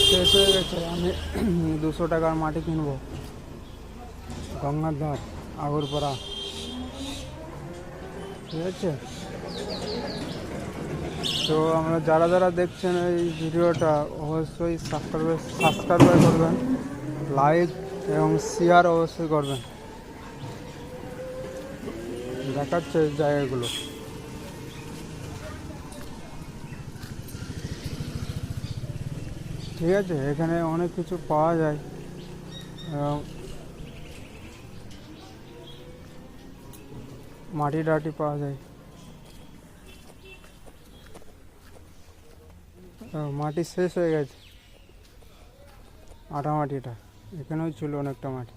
শেষ হয়ে গেছে। আমি 200 টাকার মাটি কিনবো গঙ্গার ধার আগরপাড়া, ঠিক আছে। তো আমরা যারা যারা দেখছেন এই ভিডিওটা অবশ্যই সাবস্ক্রাইব করবেন, লাইক এবং শেয়ার অবশ্যই করবেন। দেখাচ্ছে এই জায়গাগুলো, ঠিক আছে। এখানে অনেক কিছু পাওয়া যায় এবং মাটি টাটি পাওয়া যায়। মাটি শেষ হয়ে গেছে, আটা মাটিটা, এখানেও ছিল অনেকটা মাটি।